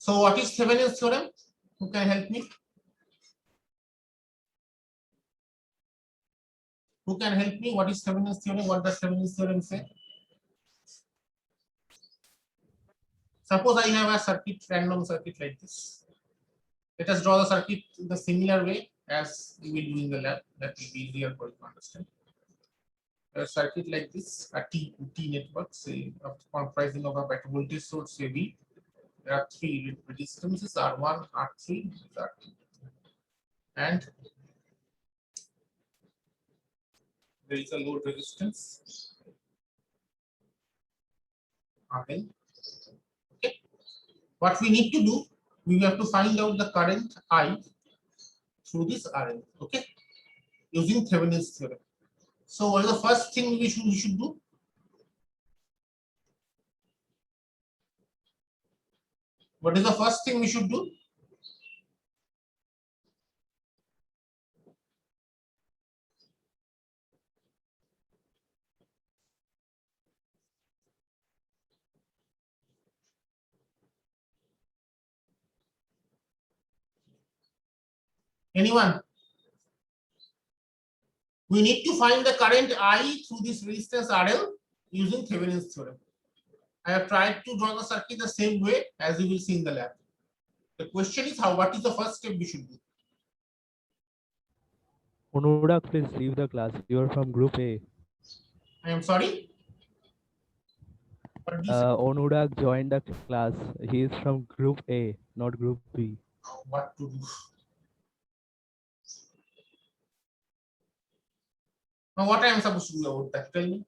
So what is Thevenin's theorem? Who can help me? Who can help me? What is Thevenin's theorem? What does Thevenin's theorem say? Suppose I have a circuit, random circuit like this. Let us draw the circuit in the similar way as we will do in the lab. That will be easier for you to understand. A circuit like this, a T network, say, comprising of a voltage source AB. There are three resistances, R1, R3, R2. And there is a load resistance, RL. Okay. What we need to do, we have to find out the current I through this RL. Okay, using Thevenin's theorem. So what is the first thing we should do? What is the first thing we should do? Anyone? We need to find the current I through this resistance RL using Thevenin's theorem. I have tried to draw the circuit the same way as you will see in the lab. The question is what is the first step we should do? Anurag, please leave the class. You are from group A. I am sorry. What did you say? Anurag joined the class. He is from group A, not group B. What to do? Now, what I am supposed to do about that? Tell me.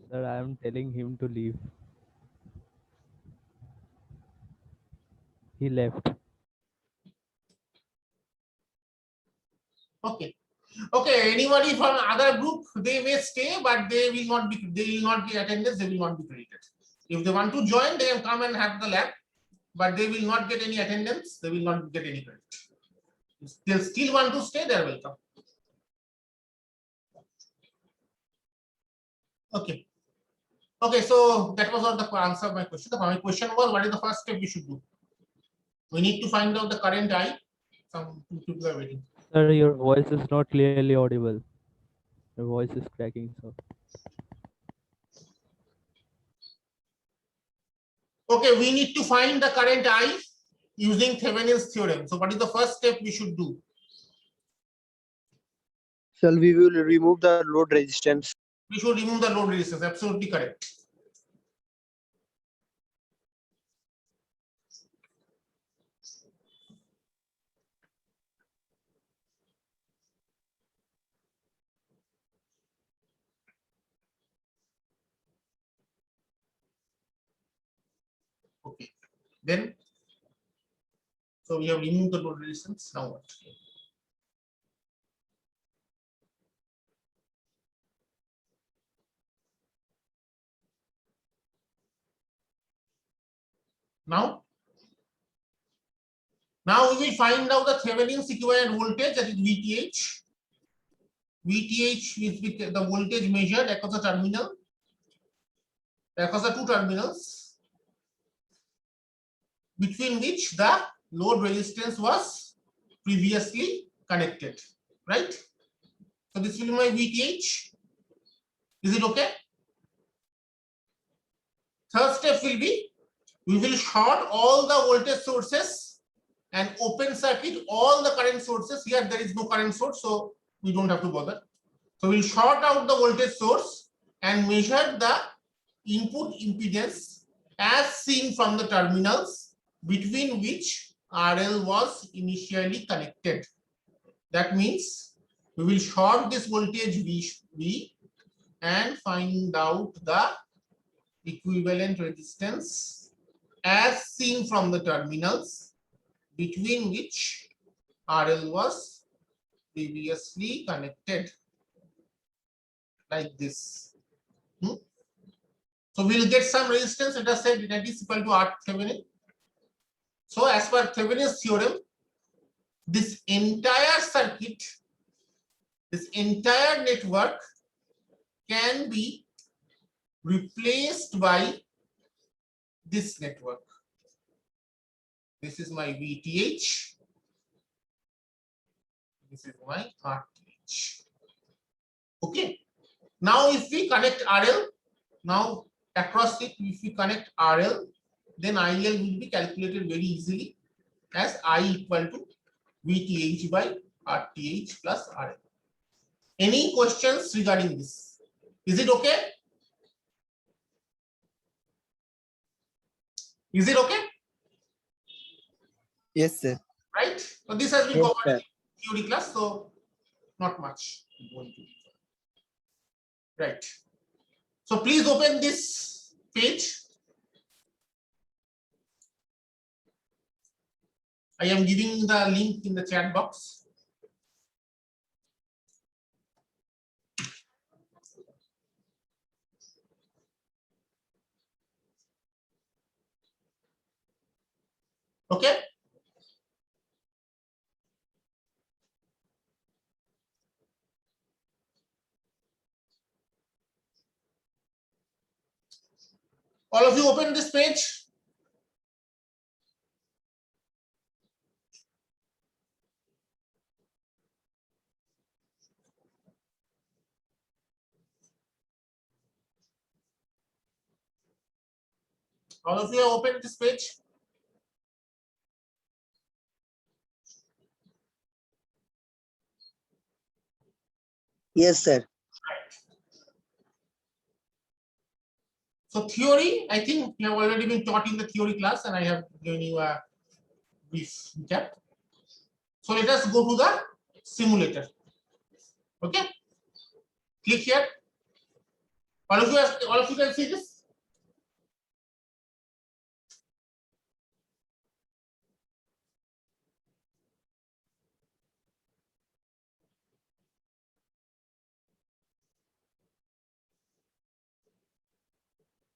Sir, I am telling him to leave. He left. Okay. Okay. Anybody from other group, they may stay, but they will not be attendance. They will not be credited. If they want to join, they can come and have the lab, but they will not get any attendance. They will not get any credit. If they still want to stay, they are welcome. Okay. Okay, so that was not the answer of my question. My question was, what is the first step we should do? We need to find out the current I. Some people are waiting. Sir, your voice is not clearly audible. Your voice is cracking. So, Okay, we need to find the current I using Thevenin's theorem. So what is the first step we should do? So we will remove the load resistance. We should remove the load resistance. Absolutely correct. Okay. Then, so we have removed the load resistance. Now what? Now we will find out the Thevenin's equivalent voltage, that is VTH. VTH is the voltage measured across the terminal, across the two terminals, between which the load resistance was previously connected, right? So this will be my VTH. Is it okay? Third step will be, we will short all the voltage sources and open circuit all the current sources. Here there is no current source, so we don't have to bother. So we'll short out the voltage source and measure the input impedance as seen from the terminals between which RL was initially connected. That means we will short this voltage V and find out the equivalent resistance as seen from the terminals between which RL was previously connected, like this. So we'll get some resistance. Let us say that is equal to R Thevenin. So as per Thevenin's theorem, this entire circuit, this entire network can be replaced by this network. This is my VTH. This is my RTH. Okay. Now if we connect RL, now across it, if we connect RL, then IL will be calculated very easily as I equal to VTH by RTH plus RL. Any questions regarding this? Is it okay? Is it okay? Yes, sir. Right? So this has been Yes, covered sir. in theory class, so not much going to be. Right. So please open this page. I am giving the link in the chat box. Okay. All of you open this page. All of you have opened this page. Yes, sir. So theory, I think you have already been taught in the theory class, and I have given you a brief recap. So let us go to the simulator. Okay. Click here. All of you can see this.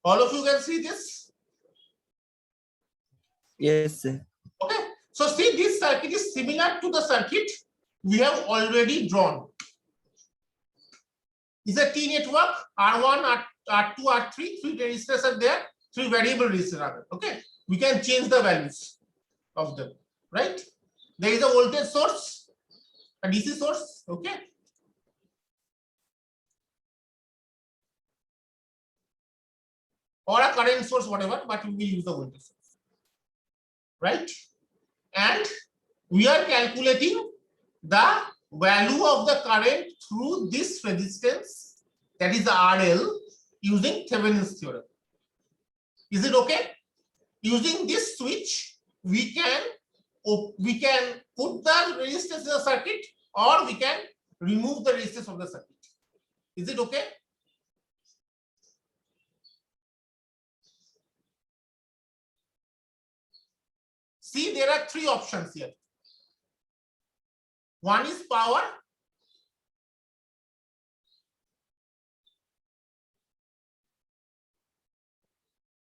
All of you can see this. Yes, sir. Okay. So see, this circuit is similar to the circuit we have already drawn. Is a T network, R1, R2, R3, three resistors are there, three variable resistors are there. Okay. We can change the values of them, right? There is a voltage source, a DC source, okay. Or a current source, whatever, but we will use the voltage source, right? And we are calculating the value of the current through this resistance, that is the RL, using Thevenin's theorem. Is it okay? Using this switch, we can put the resistance in the circuit, or we can remove the resistance of the circuit. Is it okay? See, there are three options here. One is power.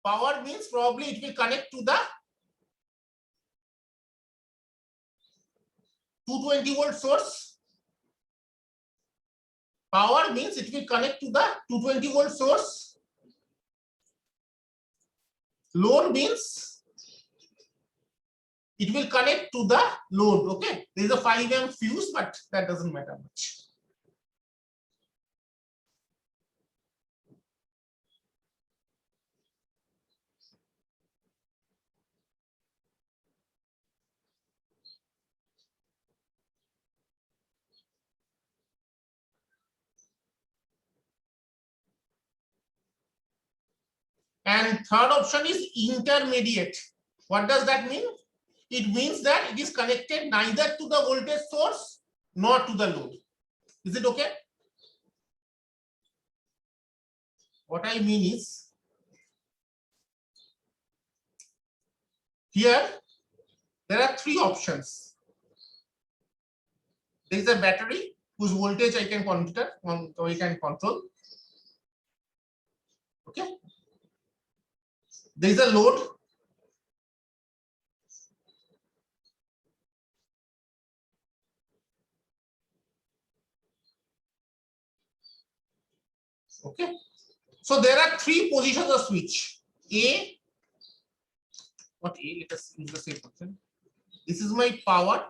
Power means probably it will connect to the 220 volt source. Power means it will connect to the 220 volt source. Load means it will connect to the load. Okay, there is a 5 amp fuse, but that doesn't matter much. And third option is intermediate. What does that mean? It means that it is connected neither to the voltage source nor to the load. Is it okay? What I mean is, here there are three options. There is a battery whose voltage I can control. Okay. There is a load. Okay. So there are three positions of switch: A, What A? Let us use the same function. This is my power.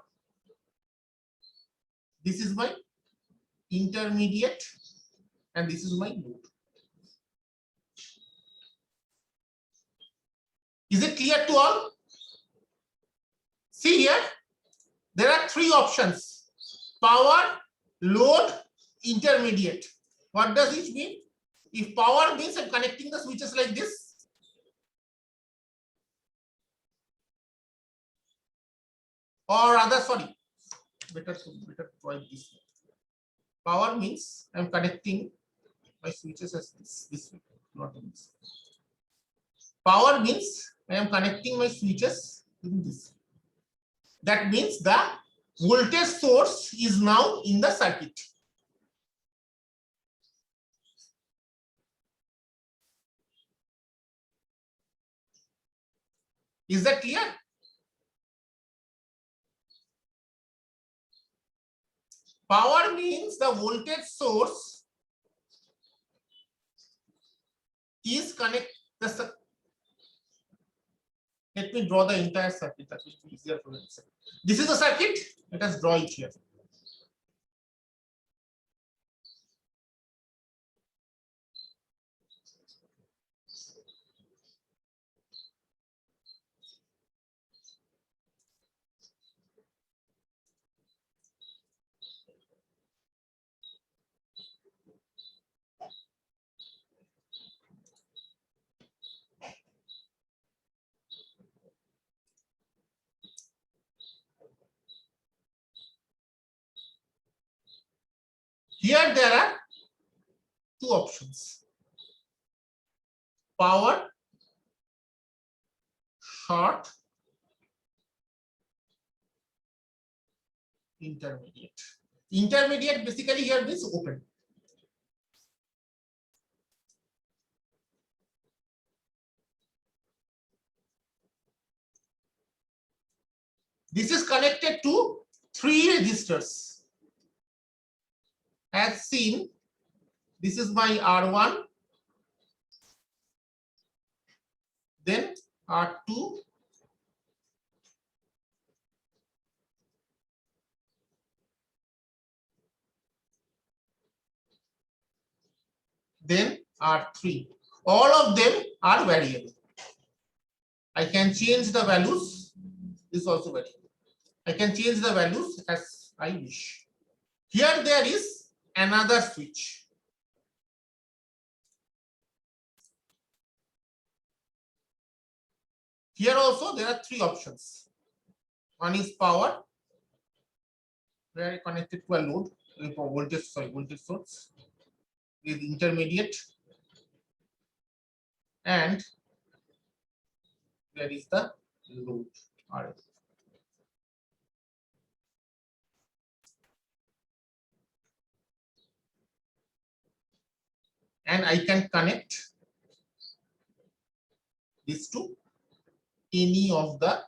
This is my intermediate, and this is my load. Is it clear to all? See here, there are three options: power, load, intermediate. What does each mean? If power means I'm connecting the switches like this, or rather, sorry, better write this. Power means I'm connecting my switches as this way, not in this. Power means I am connecting my switches in this. That means the voltage source is now in the circuit. Is that clear? Power means the voltage source is connected. Let me draw the entire circuit. That will be easier for us. This is the circuit. Let us draw it here. Here there are two options: power, short, intermediate. Intermediate basically here means open. This is connected to three resistors. As seen, this is my R1, then R2, then R3. All of them are variable. I can change the values. This is also variable. I can change the values as I wish. Here there is another switch. Here also there are three options. One is power, where I connected to a load, voltage source with intermediate, and there is the load RF. And I can connect this to any of the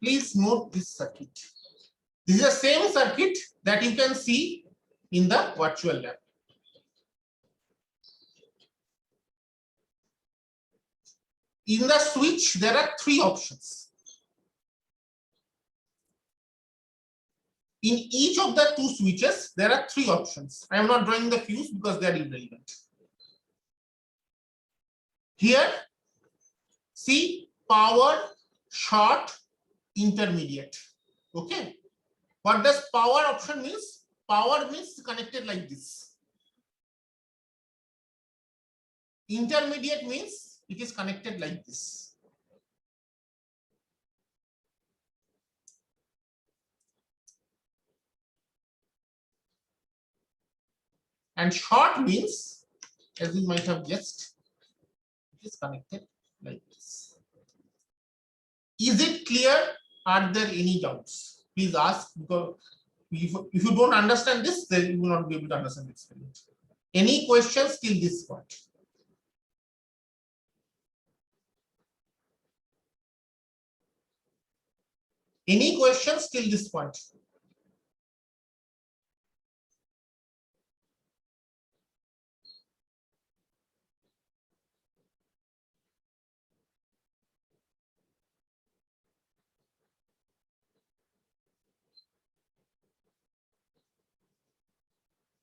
please note this circuit. This is the same circuit that you can see in the virtual lab. In the switch, there are three options. In each of the two switches, there are three options. I am not drawing the fuse because they are irrelevant. Here, see power, short, intermediate. Okay. What does power option means? Power means connected like this. Intermediate means it is connected like this. And short means, as you might have guessed, it is connected like this. Is it clear? Are there any doubts? Please ask, because if you don't understand this, then you will not be able to understand the experiment. Any questions till this point? Any questions till this point?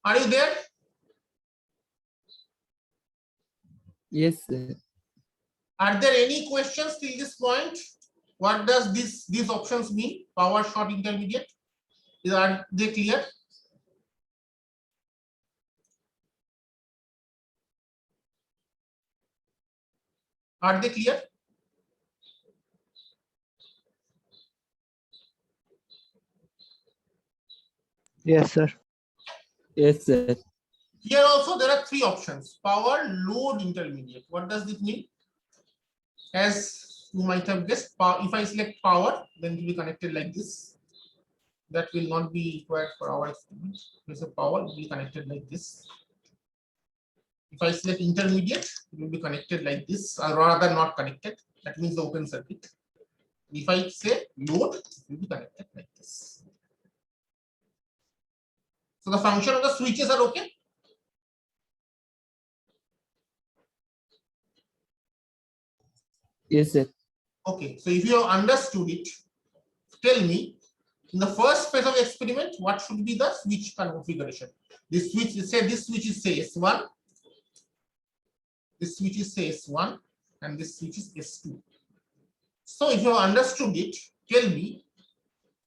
Are you there? Yes, sir. Are there any questions till this point? What does these options mean? Power, short, intermediate. Are they clear? Are they clear? Yes, sir. Yes, sir. Here also there are three options: power, load, intermediate. What does it mean? As you might have guessed, if I select power, then it will be connected like this. That will not be required for our experiment. Because of power, it will be connected like this. If I select intermediate, it will be connected like this, or rather not connected. That means the open circuit. If I say load, it will be connected like this. So the function of the switches are okay. Yes, sir. Okay, so if you have understood it, tell me, in the first phase of experiment, what should be the switch configuration? This switch is say S1, this switch is say S1, and this switch is S2. So if you have understood it, tell me,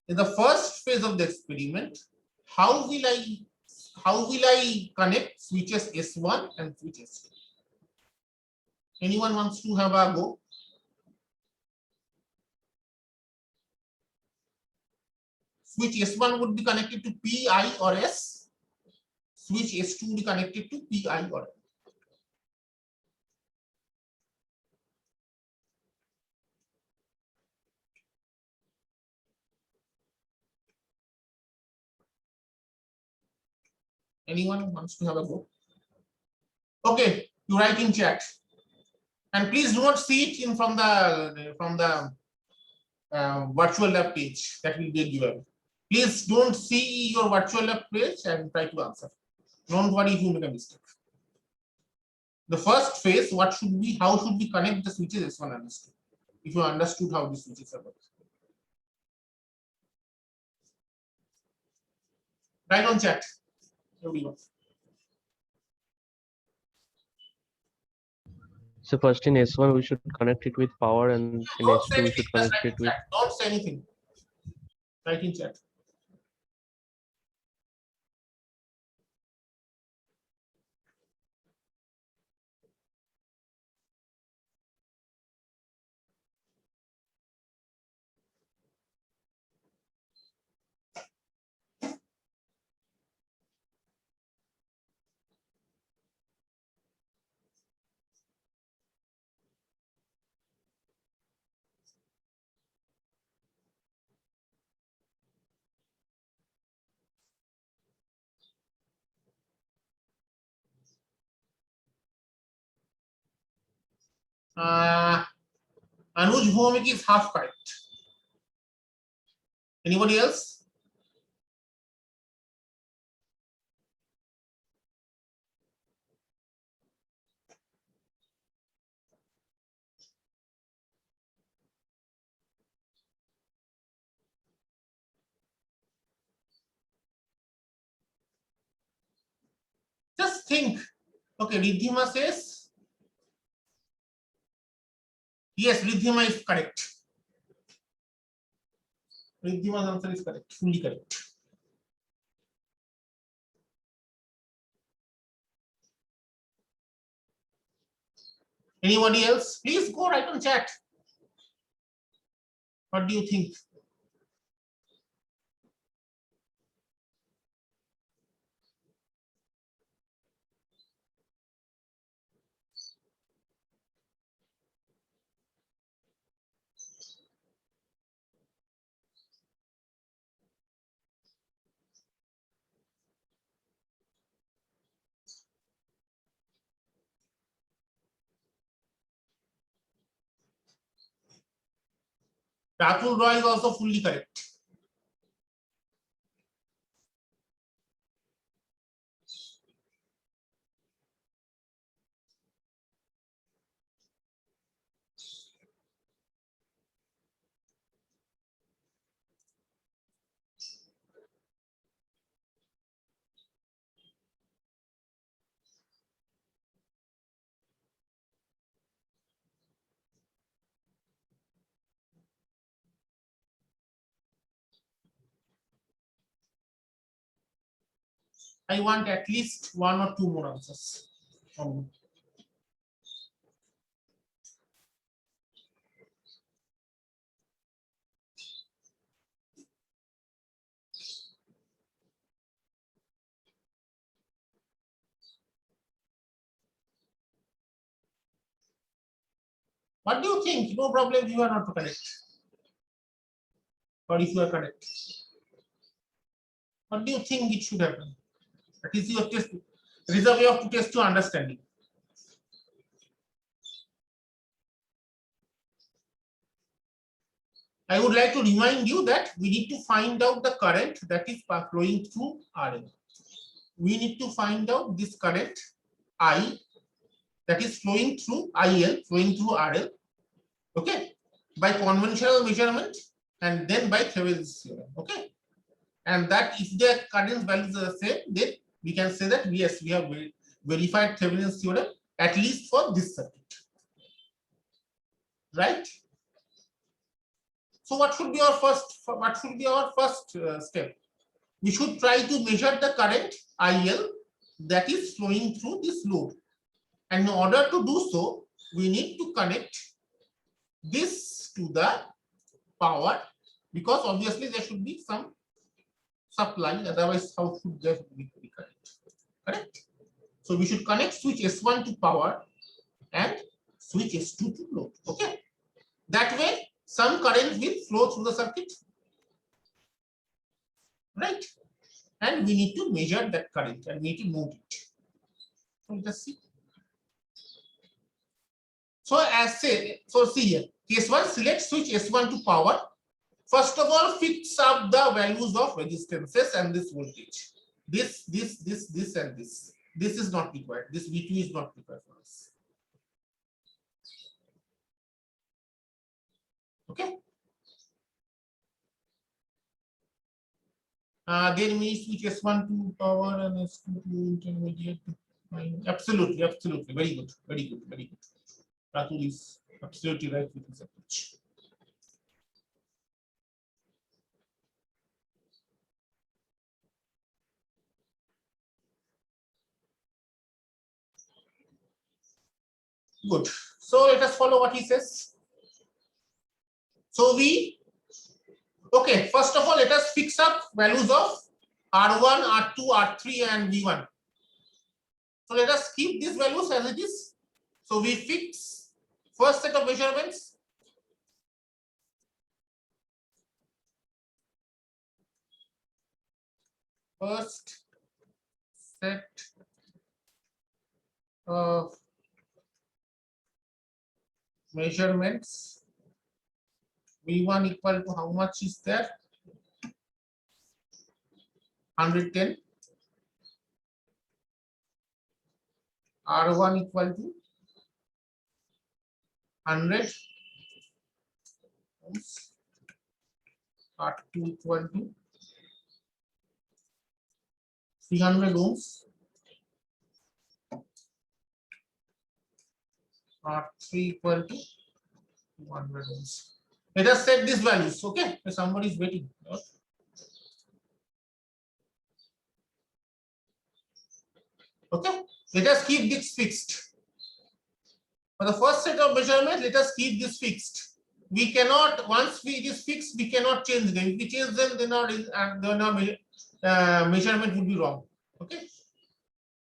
in the first phase of the experiment, how will I connect switches S1 and switch S2? Anyone wants to have a go? Switch S1 would be connected to Pi or S. Switch S2 would be connected to Pi or S. Anyone wants to have a go? Okay, you write in chat. And please do not see it in from the virtual lab page that will be given. Please don't see your virtual lab page and try to answer. Don't worry if you make a mistake. The first phase, what should be, how should we connect the switches is one understood. If you understood how the switches are working. Write on chat, everyone. So first in S1 we should connect it with power, and in Don't say S2 we anything, should just connect write in it with. chat. Don't say anything. Write in chat. Anuj Bhomik is half correct. Anybody else? think? Okay, Riddhima says yes, Riddhima is correct. Riddhima's answer is correct, fully correct. Anybody else? Please go write on chat. What do you think? Ratul Roy is also fully correct. I want at least one or two more answers from you. What do you think? No problem, you are not correct. Or if you are correct, what do you think it should happen? That is your test. It is a way of to test your understanding. I would like to remind you that we need to find out the current that is flowing through RL. We need to find out this current I that is flowing through IL, flowing through RL, okay, by conventional measurement and then by Thevenin's theorem, okay. And that if the current values are the same, then we can say that yes, we have verified Thevenin's theorem at least for this circuit, right? So what should be our first step? We should try to measure the current IL that is flowing through this load. And in order to do so, we need to connect this to the power, because obviously there should be some supply, otherwise how should there be current? Correct? So we should connect switch S1 to power and switch S2 to load. Okay. That way, some current will flow through the circuit, right? And we need to measure that current and we need to note it. So let us see. So as say, so see here, case 1, select switch S1 to power. First of all, fix up the values of resistances and this voltage. This, and this. This is not required. This V2 is not required for us. Okay. Then we switch S1 to power and S2 to intermediate. Absolutely, absolutely. Very good, very good, very good. Ratul is absolutely right with his approach. Good. So let us follow what he says. So okay, first of all, let us fix up values of R1, R2, R3, and V1. So let us keep these values as it is. So we fix first set of measurements. First set of measurements. V1 equal to how much is there? 110. R1 equal to 100. R2 equal to 300 ohms. R3 equal to 200 ohms. Let us set these values. Okay, somebody is waiting. Okay, let us keep this fixed. For the first set of measurements, let us keep this fixed. We cannot, once it is fixed, we cannot change them. If we change them, then our measurement would be wrong. Okay,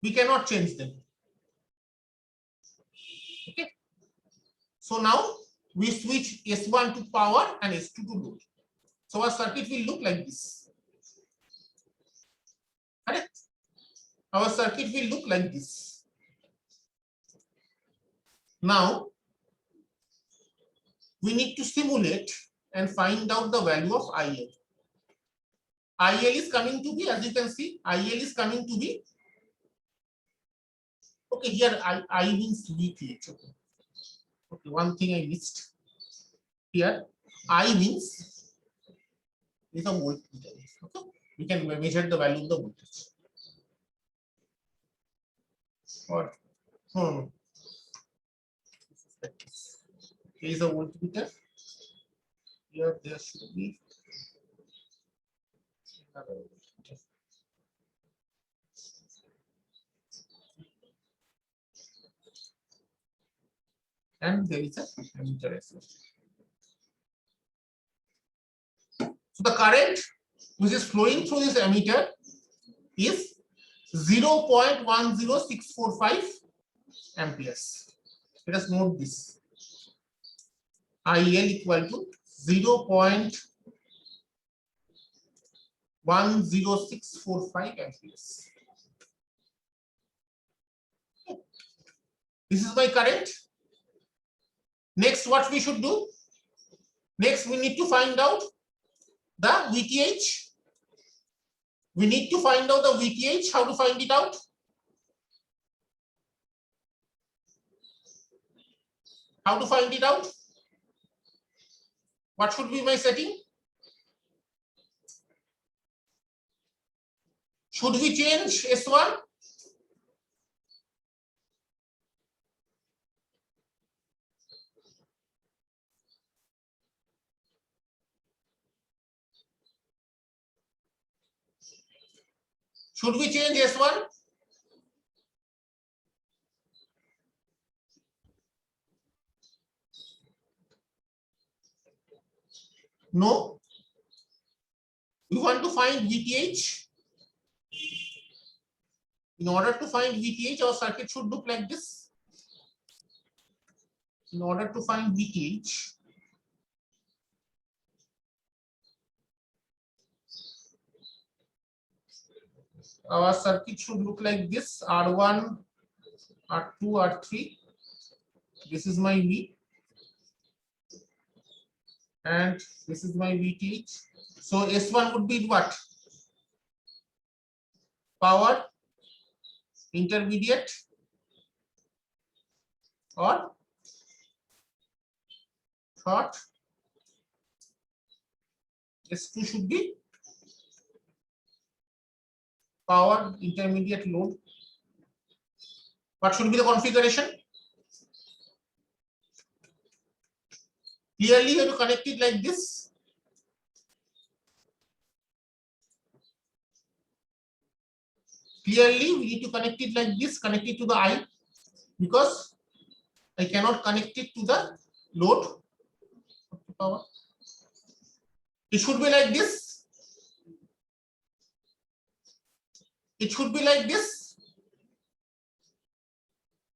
we cannot change them. Okay, so now we switch S1 to power and S2 to load. So our circuit will look like this. Correct? Our circuit will look like this. Now we need to simulate and find out the value of IL. IL is coming to be, as you can see, IL is coming to be, okay, here I means VTH. Okay. Okay, one thing I missed. Here I means is a voltmeter. Okay, we can measure the value of the voltage. Or no. Here is a voltmeter. Here there should be another voltmeter. And there is a ammeter as well. So the current which is flowing through this ammeter is 0.10645 amperes. Let us note this. IL equal to 0.10645 amperes. This is my current. Next, what we should do? Next, we need to find out the VTH. We need to find out the VTH. How to find it out? How to find it out? What should be my setting? Should we change S1? Should we change S1? No. We want to find VTH. In order to find VTH, our circuit should look like this. In order to find VTH, our circuit should look like this: R1, R2, R3. This is my V, and this is my VTH. So S1 would be what? Power, intermediate, or short. S2 should be power, intermediate, load. What should be the configuration? Clearly, you have to connect it like this. Clearly, we need to connect it like this, connect it to the I, because I cannot connect it to the load. Power. It should be like this. It should be like this.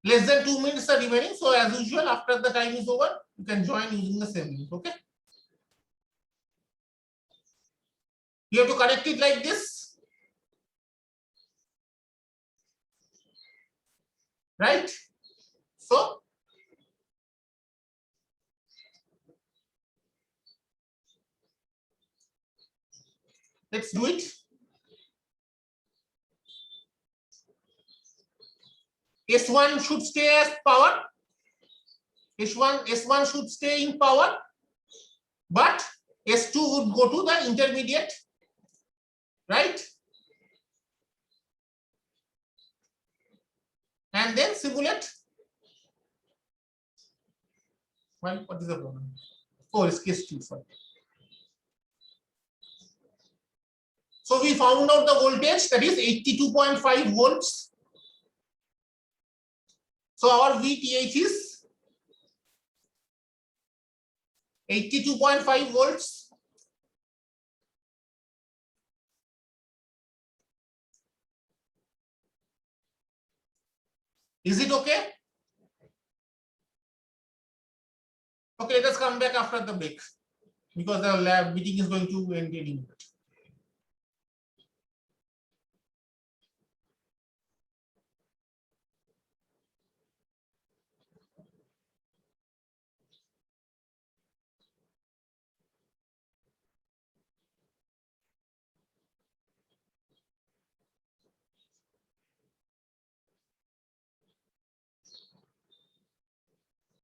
Less than 2 minutes are remaining. So as usual, after the time is over, you can join using the same link. Okay. You have to connect it like this. Right? So let's do it. S1 should stay as power. S1 should stay in power, but S2 would go to the intermediate, right? And then simulate. Why? What is the problem? Oh, it's case 2. Sorry. So we found out the voltage, that is 82.5 volts. So our VTH is 82.5 volts. Is it okay? Okay, let us come back after the break because the lab meeting is going to end any minute.